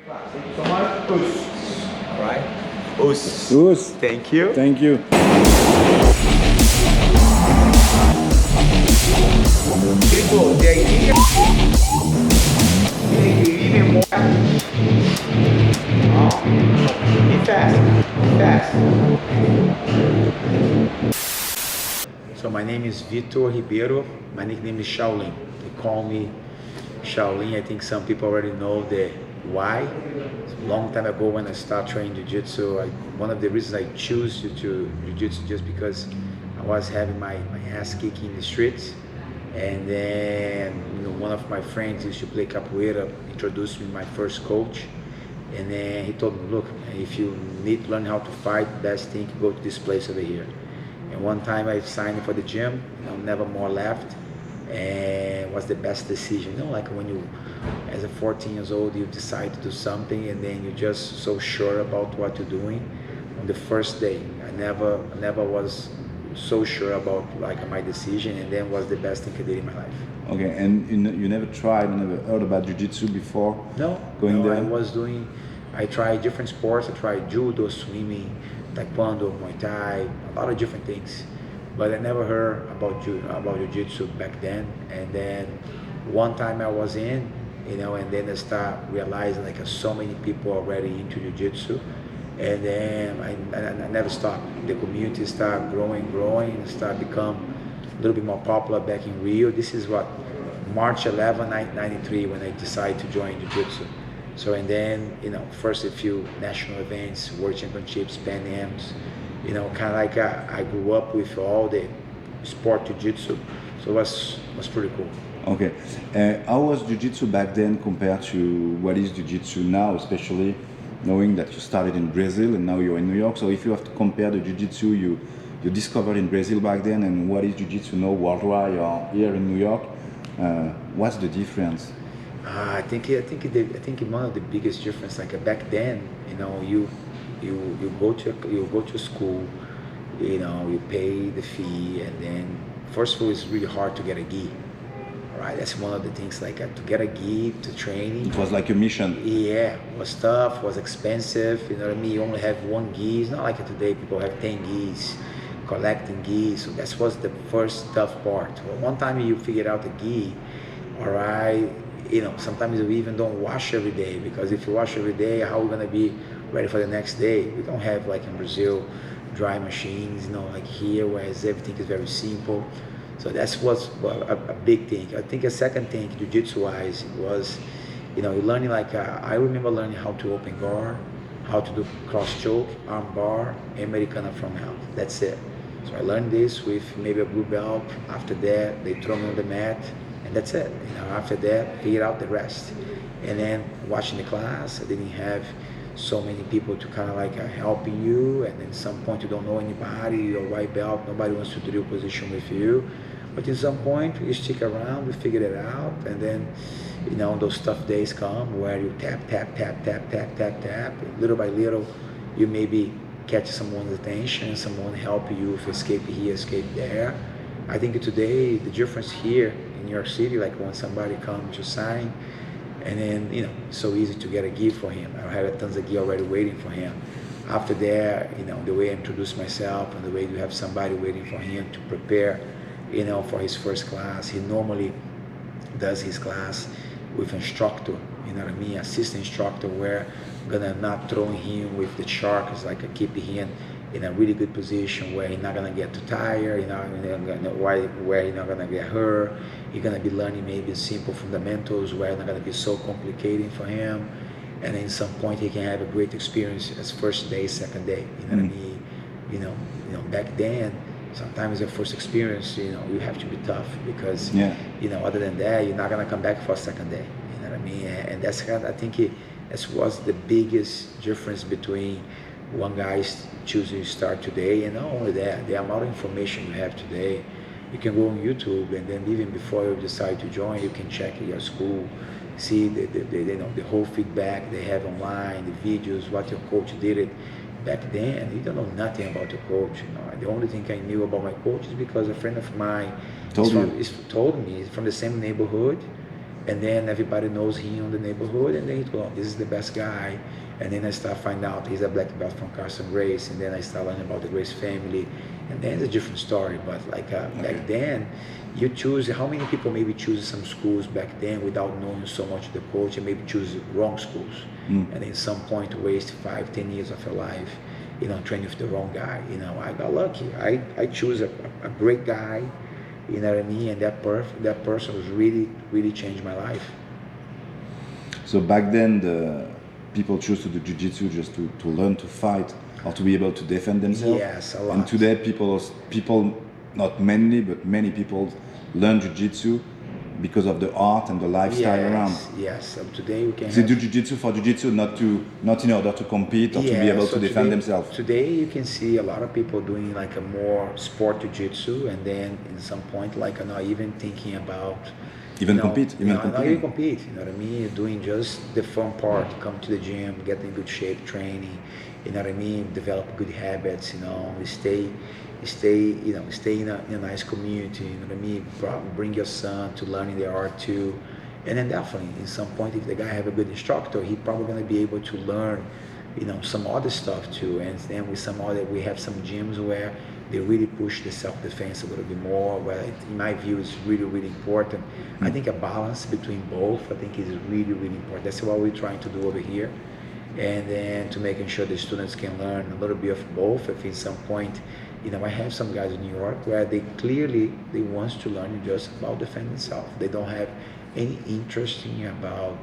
Thank you so much. All right. Us. Us. Thank you. Thank you. People, the idea is even more. Be fast. So my name is Vitor Ribeiro. My nickname is Shaolin. They call me Shaolin. I think some people already know the why. A long time ago when I started training Jiu-Jitsu, one of the reasons I choose to Jiu-Jitsu just because I was having my ass kicked in the streets. And then one of my friends used to play capoeira, introduced me to my first coach. And then he told me, look, if you need to learn how to fight, best thing, go to this place over here. And one time I signed for the gym, never more left. And it was the best decision. Like when you, as a 14 years old, you decide to do something and then you're just so sure about what you're doing. On the first day, I never was so sure about my decision, and then was the best thing I did in my life. Okay, and you never tried, you never heard about Jiu-Jitsu before? No, there? I tried different sports. I tried judo, swimming, taekwondo, Muay Thai, a lot of different things. But I never heard about Jiu-Jitsu back then. And then one time I was in, and then I start realizing so many people already into Jiu-Jitsu. And then I never stopped. The community started growing, started become a little bit more popular back in Rio. This is March 11, 1993 when I decided to join Jiu-Jitsu. So, and then, first a few national events, World Championships, Pan Ams, kind of I grew up with all the sport Jiu-Jitsu. So it was pretty cool. Okay. How was Jiu-Jitsu back then compared to what is Jiu-Jitsu now, especially knowing that you started in Brazil and now you're in New York? So if you have to compare the Jiu-Jitsu you discovered in Brazil back then and what is Jiu-Jitsu now worldwide or here in New York, what's the difference? I think one of the biggest difference, back then, you go to school, you pay the fee, and then first of all it's really hard to get a gi. Right, that's one of the things. To get a gi to training. It was like a mission. Yeah, it was tough, was expensive. You know what I mean? You only have one gi. It's not like today people have 10 gis, collecting gis. So that was the first tough part. Well, one time you figure out the gi, all right. Sometimes we even don't wash every day because if you wash every day, how are we gonna be ready for the next day? We don't have in Brazil dry machines. Like here, whereas everything is very simple. So that's what's a big thing. I think a second thing, Jiu-Jitsu wise, was, you're learning I remember learning how to open guard, how to do cross choke, arm bar, Americana from out. That's it. So I learned this with maybe a blue belt. After that, they throw me on the mat, and that's it. After that, figure out the rest. And then watching the class, I didn't have so many people to kind of helping you, and at some point you don't know anybody, you're white belt, nobody wants to drill position with you. But at some point you stick around, you figure it out, and then those tough days come where you tap, little by little you maybe catch someone's attention, someone help you with escape here, escape there. I think today the difference here in New York City, when somebody comes to sign, and then it's so easy to get a gi for him. I had tons of gi already waiting for him. After that, the way I introduce myself and the way you have somebody waiting for him to prepare, for his first class. He normally does his class with instructor, assistant instructor, where I'm gonna not throwing him with the shark. It's I keep him in a really good position where he's not gonna get too tired, where he's not gonna get hurt. He's gonna be learning maybe simple fundamentals where it's not gonna be so complicated for him. And then at some point he can have a great experience as first day, second day. What I mean? Back then, sometimes your first experience, you have to be tough because, other than that, you're not gonna come back for a second day. You know what I mean? And that's I think that was the biggest difference between one guy choosing to start today, and not only that, the amount of information you have today. You can go on YouTube, and then even before you decide to join, you can check your school, see the whole feedback they have online, the videos, what your coach did it. Back then, you don't know nothing about your coach. The only thing I knew about my coach is because a friend of mine told me he's from the same neighborhood, And then everybody knows him in the neighborhood, and then he goes, oh, this is the best guy. And then I start finding out he's a black belt from Carson Grace, and then I start learning about the Grace family, and then it's a different story. But like back then, you choose, how many people maybe choose some schools back then without knowing so much of the coach, and maybe choose wrong schools, and at some point waste 5-10 years of your life, training with the wrong guy. I got lucky. I choose a great guy, you know what I mean, and that person was really changed my life. So back then, the people choose to do jiu-jitsu just to learn to fight or to be able to defend themselves. Yes, a lot. And today, people, not many, but many people learn jiu-jitsu because of the art and the lifestyle around. Yes. So today we can. They do jiu-jitsu for jiu-jitsu, not in order to compete or to be able to defend themselves. Today you can see a lot of people doing like a more sport jiu-jitsu, and then in some point like not even thinking about. Compete. Not even compete. You know what I mean? You're doing just the fun part. Come to the gym, get in good shape, training. You know what I mean? Develop good habits. Stay in a nice community. You know what I mean? Bring your son to learning the art too. And then definitely, in some point, if the guy have a good instructor, he's probably gonna be able to learn, some other stuff too. And then with we have some gyms where they really push the self-defense a little bit more. Well, in my view, it's really important. I think a balance between both, I think, is really important. That's what we're trying to do over here. And then to making sure the students can learn a little bit of both. If at some point, I have some guys in New York where they want to learn just about defending themselves. They don't have any interest about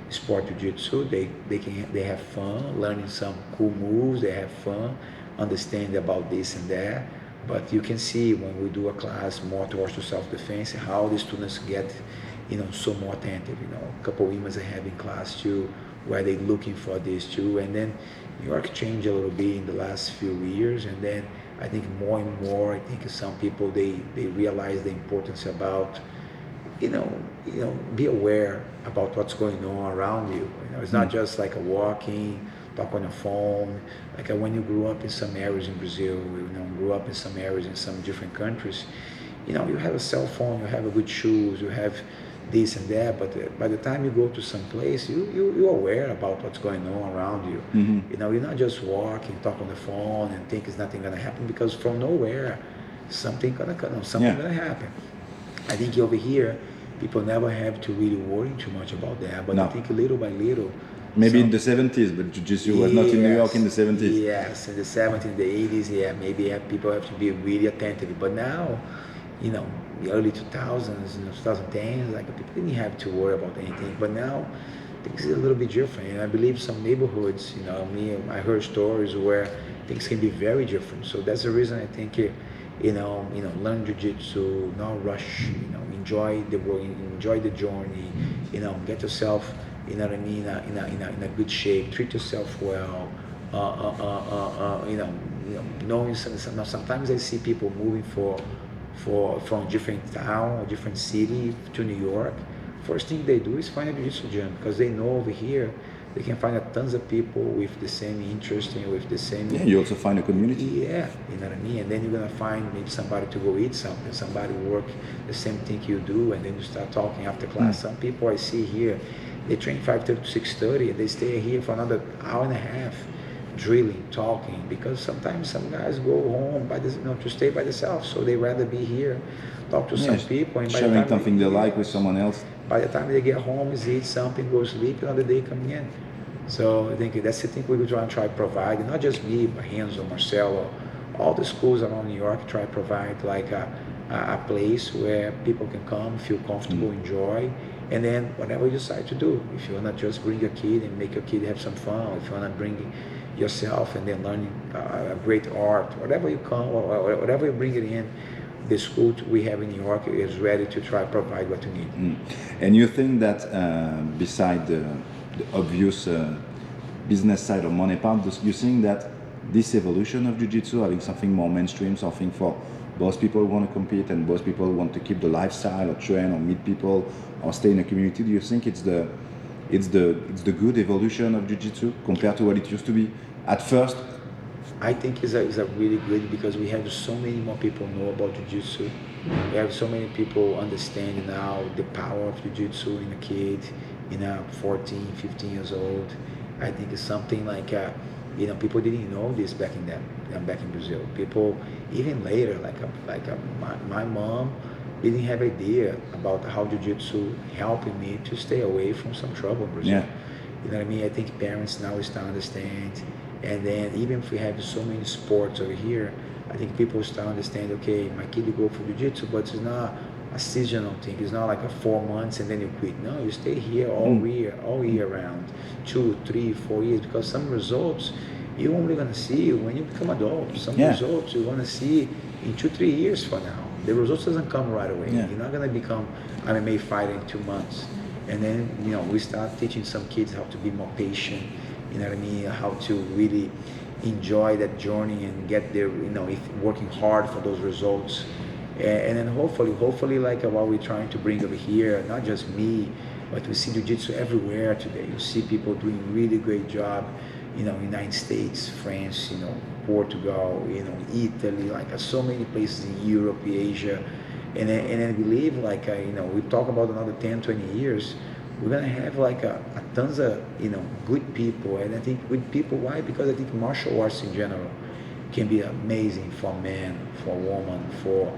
sport jiu-jitsu. They have fun learning some cool moves. They have fun understand about this and that, but you can see when we do a class more towards the self-defense how the students get so more attentive. A couple of women I have in class too where they're looking for this too. And then New York changed a little bit in the last few years, and then I think more and more I think some people they realize the importance about be aware about what's going on around you. It's not just like a walking, talk on the phone. Like when you grew up in some areas in Brazil, grew up in some areas in some different countries, you have a cell phone, you have a good shoes, you have this and that, but by the time you go to some place, you're aware about what's going on around you. You're not just walking, talk on the phone and think it's nothing gonna happen, because from nowhere, something gonna happen. I think over here, people never have to really worry too much about that, but I think little by little. Maybe in the 70s, but jiu-jitsu was not in New York in the 70s. Yes, in the 70s, the 80s, maybe people have to be really attentive. But now, the early 2000s, 2010s, like people didn't have to worry about anything. But now, things are a little bit different. And I believe some neighborhoods, I heard stories where things can be very different. So that's the reason I think, learn jiu-jitsu, not rush, enjoy the work, enjoy the journey, get yourself, in a good shape, treat yourself well, knowing sometimes I see people moving from different town or different city to New York. First thing they do is find a jiu-jitsu gym, because they know over here they can find tons of people with the same interest and with the same. Yeah, you also find a community. Yeah, you know what I mean. And then you're gonna find maybe somebody to go eat something, somebody work the same thing you do, and then you start talking after class. Some people I see here, they train 5:30 to 6:30, and they stay here for another hour and a half, drilling, talking, because sometimes some guys go home to stay by themselves, so they rather be here, talk to some people, and sharing something they like with someone else. By the time they get home, is eat something, go sleep, another day coming in. So I think that's the thing we're trying to provide, and not just me, but Renzo, Marcelo, all the schools around New York try to provide like a place where people can come, feel comfortable, enjoy, and then whatever you decide to do. If you wanna just bring your kid and make your kid have some fun, if you wanna bring yourself and then learning a great art, whatever you come, or whatever you bring it in, the school we have in New York is ready to try to provide what you need. And you think that beside the obvious business side or money part, you think that this evolution of jiu-jitsu, having something more mainstream, something for both people who want to compete and both people who want to keep the lifestyle or train or meet people or stay in a community, do you think it's the good evolution of jiu-jitsu compared to what it used to be? At first, I think is a really good because we have so many more people know about jiu-jitsu. We have so many people understand now the power of jiu-jitsu in a kid, 14, 15 years old. I think it's something like, people didn't know this back in them, back in Brazil. People, even later, my mom didn't have idea about how jiu-jitsu helping me to stay away from some trouble in Brazil. Yeah. You know what I mean? I think parents now start to understand. And then even if we have so many sports over here, I think people start to understand, okay, my kid will go for jiu-jitsu, but it's not a seasonal thing. It's not like a 4 months and then you quit. No, you stay here all year round, 2, 3, 4 years, because some results you're only gonna see when you become adult. Some results you're gonna see in 2, 3 years from now. The results doesn't come right away. Yeah. You're not gonna become MMA fighter in 2 months. And then, we start teaching some kids how to be more patient, you know what I mean, how to really enjoy that journey and get there, if working hard for those results. And then hopefully like what we're trying to bring over here, not just me, but we see jiu-jitsu everywhere today. You see people doing really great job, United States, France, Portugal, Italy, like so many places in Europe, Asia. And then I believe we talk about another 10, 20 years, we're gonna have like a tons of good people. And I think good people, why? Because I think martial arts in general can be amazing for men, for women, for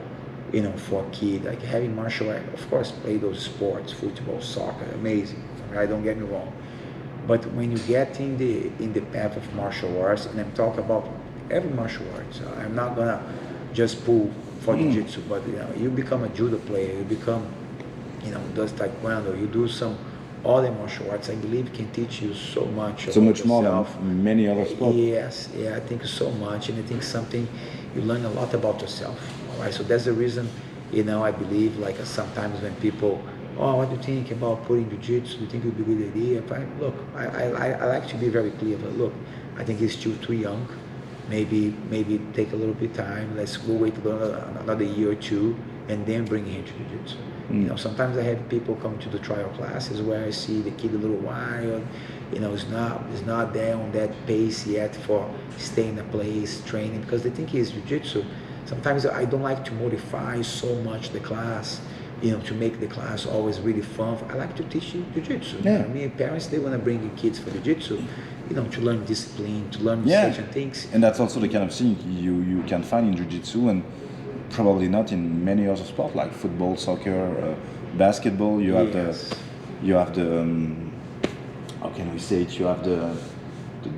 for a kid. Like having martial art, of course, play those sports, football, soccer, amazing. Right? Don't get me wrong. But when you get in the path of martial arts, and I'm talking about every martial arts, I'm not gonna just pull for jiu-jitsu, but you become a judo player, you become does taekwondo, you do some other martial arts, I believe can teach you so much. So much more than many other sports. Yes, I think so much, and I think something you learn a lot about yourself. All right, so that's the reason, I believe like sometimes when people, what do you think about putting jiu-jitsu? Do you think it would be a good idea? Look, I like to be very clear, but look, I think he's still too young. Maybe take a little bit of time. Let's go wait another year or two, and then bring him to jiu-jitsu. Sometimes I have people come to the trial classes where I see the kid a little wild. It's not there on that pace yet for staying in a place, training, because they think he's jiu-jitsu. Sometimes I don't like to modify so much the class, to make the class always really fun. I like to teach you jiu-jitsu. Yeah. I mean, parents, they want to bring the kids for jiu-jitsu, to learn discipline, to learn certain things. And that's also the kind of thing you can find in jiu-jitsu and probably not in many other sports like football, soccer, basketball. You have the how can we say it? You have the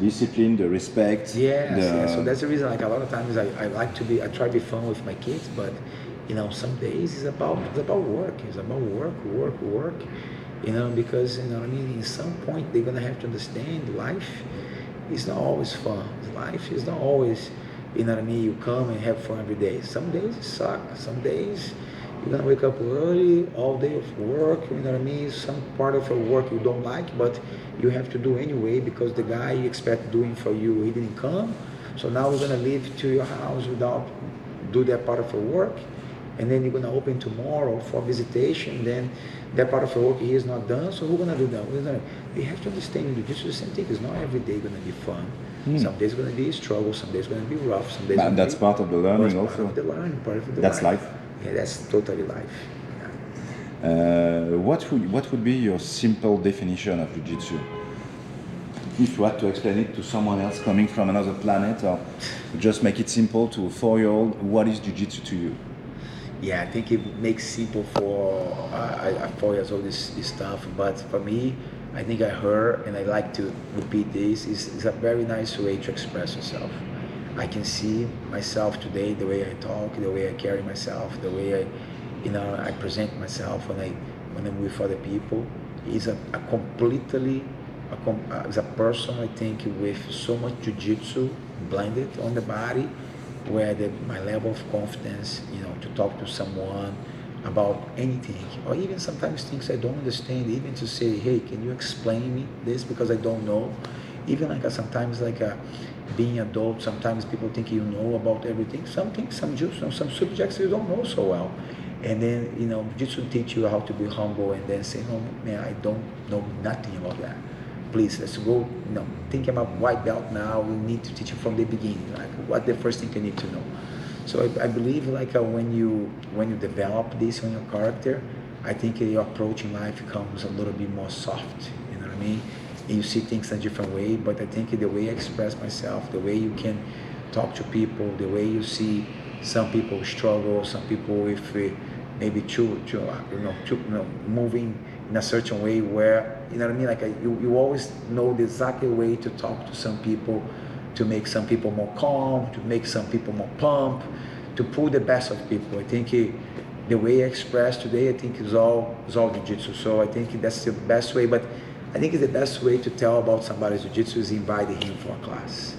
discipline, the respect. Yes. So that's the reason. Like a lot of times, I try to be fun with my kids, but some days it's about work. It's about work. Because I mean, at some point they're gonna have to understand life is not always fun. Life is not always, what I mean, you come and have fun every day. Some days it suck. Some days you're gonna wake up early, all day of work, what I mean? Some part of your work you don't like, but you have to do anyway because the guy you expect doing for you, he didn't come. So now we're gonna leave to your house without do that part of your work. And then you're gonna open tomorrow for visitation, then that part of your work here is not done, so who's gonna do that? You have to understand jiu-jitsu, the same thing, it's not every day gonna be fun. Some days gonna be a struggle, some days gonna be rough, some days that's part of the learning also. Part of the learning, part of the That's life. Yeah, that's totally life. What would be your simple definition of jiu-jitsu? If you had to explain it to someone else coming from another planet, or just make it simple to a 4-year-old, what is jiu-jitsu to you? Yeah, I think it makes simple for 4 years old this stuff, but for me, I think I heard, and I like to repeat this, is a very nice way to express yourself. I can see myself today, the way I talk, the way I carry myself, the way I present myself when I'm with other people. Is a person, I think, with so much jiu-jitsu blended on the body, where my level of confidence, to talk to someone about anything, or even sometimes things I don't understand, even to say, hey, can you explain me this because I don't know. Even sometimes being adult, sometimes people think you know about everything. Some things, some subjects you don't know so well. And then, jiu-jitsu teach you how to be humble and then say, no, man, I don't know nothing about that. please, let's go, think about white belt now, we need to teach you from the beginning, like what the first thing you need to know. So I believe like when you develop this on your character, I think your approach in life becomes a little bit more soft, you know what I mean? And you see things a different way, but I think the way I express myself, the way you can talk to people, the way you see some people struggle, some people with maybe moving in a certain way where, you know what I mean, like you always know the exact way to talk to some people, to make some people more calm, to make some people more pumped, to pull the best of people. I think the way I express today, I think is all jiu-jitsu. So I think that's the best way, but I think the best way to tell about somebody's jiu-jitsu is inviting him for a class.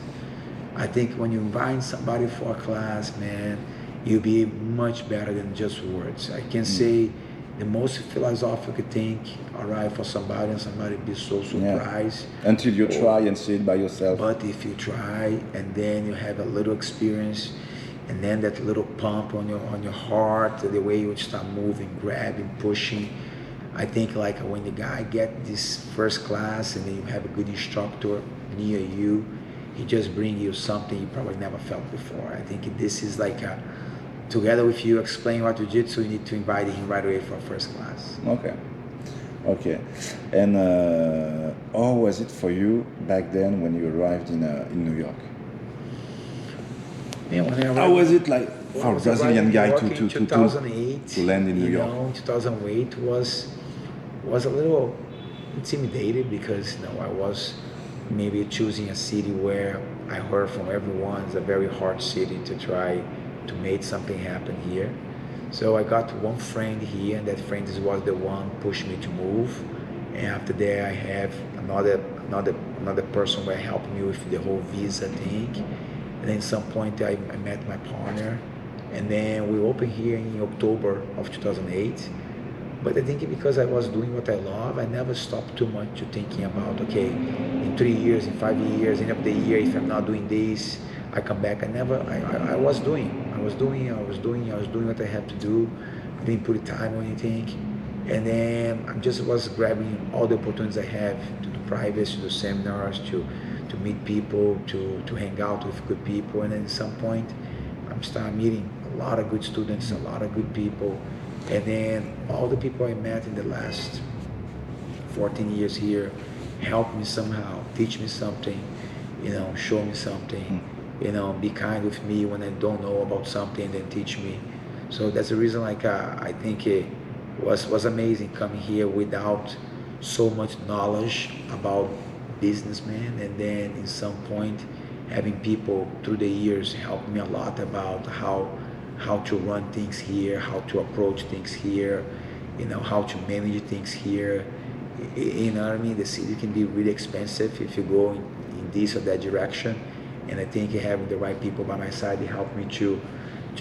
I think when you invite somebody for a class, man, you'll be much better than just words. I can say the most philosophical thing, all right, for somebody, and somebody be so surprised. Yeah. Until you try and see it by yourself. But if you try and then you have a little experience, and then that little pump on your heart, the way you start moving, grabbing, pushing, I think like when the guy get this first class and then you have a good instructor near you, he just bring you something you probably never felt before. I think this is like together with you explain what jiu-jitsu, you need to invite him right away for first class. Okay. And how was it for you back then when you arrived in New York? Yeah, how was it like for a Brazilian guy to land in New York? You know, 2008 was a little intimidated because I was maybe choosing a city where I heard from everyone it's a very hard city to try to make something happen here. So I got one friend here, and that friend was the one pushed me to move. And after that, I have another person who helped me with the whole visa thing. And then at some point, I met my partner, and then we opened here in October of 2008. But I think because I was doing what I love, I never stopped too much to thinking about, okay, in 3 years, in 5 years, end of the year, if I'm not doing this, I come back. I was doing what I had to do. I didn't put time on anything. And then I just was grabbing all the opportunities I have to do privates, to do seminars, to meet people, to hang out with good people. And then at some point, I'm starting meeting a lot of good students, a lot of good people. And then all the people I met in the last 14 years here helped me somehow, teach me something, show me something, be kind with me when I don't know about something, then teach me. So that's the reason I think it was amazing coming here without so much knowledge about businessmen, and then in some point having people through the years help me a lot about how to run things here, how to approach things here, how to manage things here. You know what I mean? The city can be really expensive if you go in this or that direction. And I think having the right people by my side, they help me to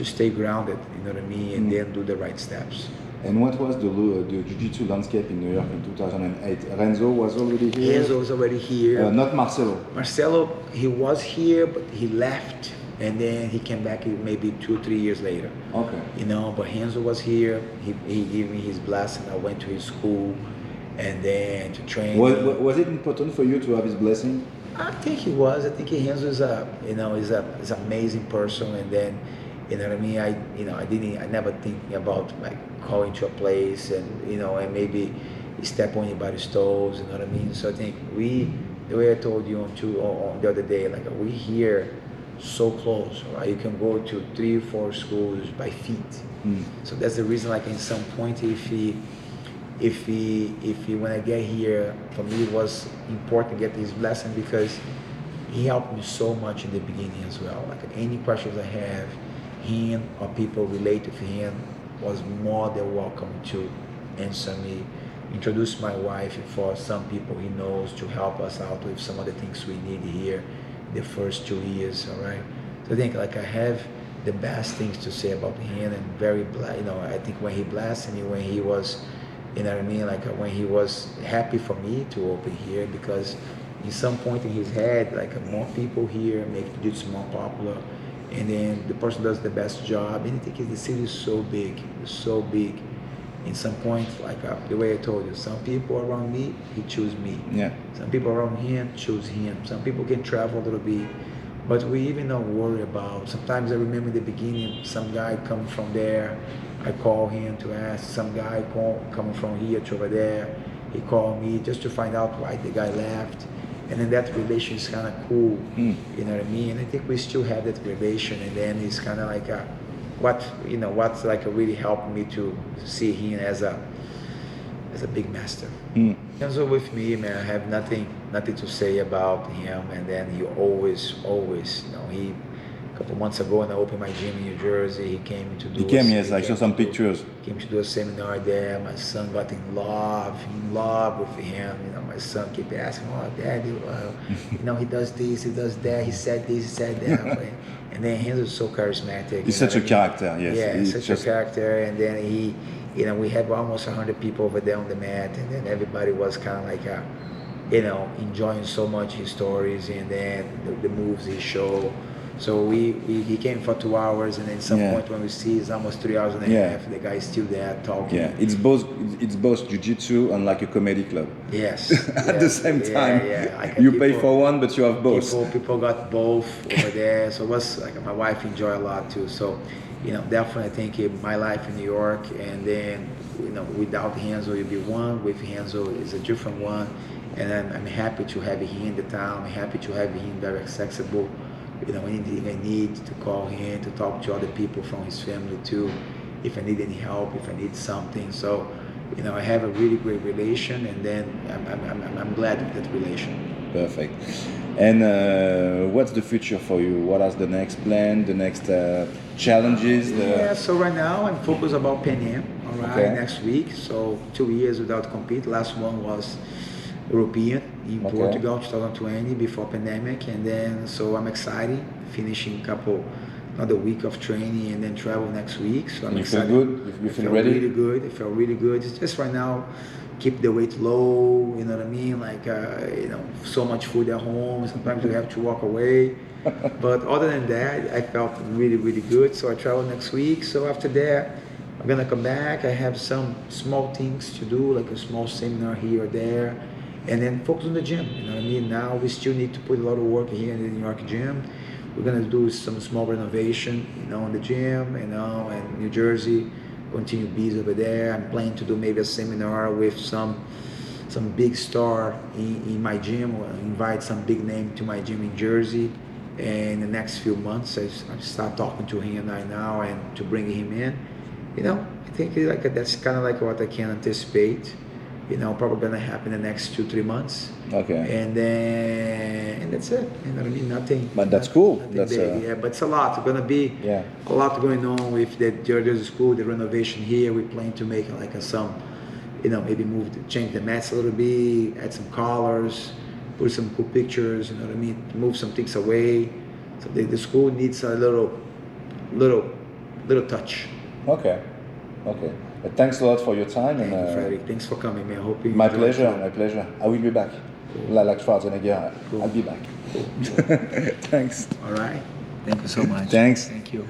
stay grounded, you know what I mean, and then do the right steps. And what was the jiu-jitsu landscape in New York in 2008? Renzo was already here? Renzo was already here. Not Marcelo? Marcelo, he was here, but he left. And then he came back maybe 2 or 3 years later. Okay. But Renzo was here. He gave me his blessing. I went to his school, and then to train. Was it important for you to have his blessing? I think he was. I think Renzo is is an amazing person. And then, you know what I mean. I never think about like going to a place and and maybe step on anybody's toes. You know what I mean. So I think the way I told you on the other day, like we here. So close, right? You can go to 3 or 4 schools by feet. So that's the reason, like in some point, if he when I get here, for me it was important to get his blessing because he helped me so much in the beginning as well. Like any questions I have, him or people relate to him was more than welcome to answer me. Introduce my wife for some people he knows to help us out with some of the things we need here. The first 2 years, all right. So I think like I have the best things to say about him, and very I think when he blessed me, when he was, you know what I mean, like when he was happy for me to open here, because in some point in his head, like more people here make jiu-jitsu more popular, and then the person does the best job. And I think the city is so big, in some point, like the way I told you, some people around me, he choose me. Yeah. Some people around him choose him. Some people can travel a little bit, but we even don't worry about. Sometimes I remember in the beginning, some guy coming from there, I call him to ask. Some guy coming from here to over there, he called me just to find out why the guy left. And then that relation is kind of cool, you know what I mean? And I think we still have that relation, and then it's kind of like what's like really helped me to see him as a big master. Renzo with me, man, I have nothing to say about him. And then he always, he a couple months ago when I opened my gym in New Jersey, he came to do. He came, yes, I saw some pictures. Came to do a seminar there. My son got in love with him. You know, my son kept asking, "Oh, Daddy, he does this, he does that. He said this, he said that." And then Renzo is so charismatic. He's such a character, yes. Yeah, he's such a character. And then he, we have almost 100 people over there on the mat, and then everybody was kind of like, enjoying so much his stories and then the moves he showed. So he came for 2 hours, and then at some point when we see it's almost 3 hours and a half, the guy is still there talking. Yeah, it's both jiu-jitsu and like a comedy club. Yes. At the same time. Yeah. You pay for one, but you have both. People got both over there. So it was like my wife enjoyed a lot too. So, definitely I think my life in New York, and then, without Renzo it'd be one, with Renzo is a different one. And I'm happy to have him in the town. I'm happy to have him very accessible. Anything I need to call him, to talk to other people from his family too, if I need any help, if I need something. So, I have a really great relation, and then I'm glad with that relation. Perfect. And what's the future for you? What is the next plan, the next challenges? So right now I'm focused about Pan Am, next week. So 2 years without compete. Last one was European in Portugal 2020 before pandemic, and then so I'm excited finishing another week of training and then travel next week. So I'm excited. Feel good? You feel ready? Really good. I feel really good. It's just right now keep the weight low, you know what I mean? Like so much food at home, sometimes we have to walk away. But other than that, I felt really, really good. So I travel next week. So after that, I'm gonna come back. I have some small things to do, like a small seminar here or there. And then focus on the gym, you know what I mean? Now we still need to put a lot of work here in the New York gym. We're gonna do some small renovation, in the gym, and New Jersey, continue busy over there. I'm planning to do maybe a seminar with some big star in my gym, or invite some big name to my gym in Jersey. And the next few months, I start talking to him right now and to bring him in. I think that's kind of like what I can anticipate. Probably gonna happen in the next 2-3 months. Okay. And that's it. You know what I mean? Nothing. But that's cool. That's big. But it's a lot. It's gonna be a lot going on with the Jersey school, the renovation here. We plan to make like some, maybe change the mats a little bit, add some colors, put some cool pictures. You know what I mean? Move some things away. So the school needs a little touch. Okay. Thanks a lot for your time. Thank you, Frederick. Thanks for coming, man. I hope you My pleasure. I will be back. Cool. Like Schwarzenegger, I'll be back. Cool. Thanks. All right. Thank you so much. Thanks. Thank you.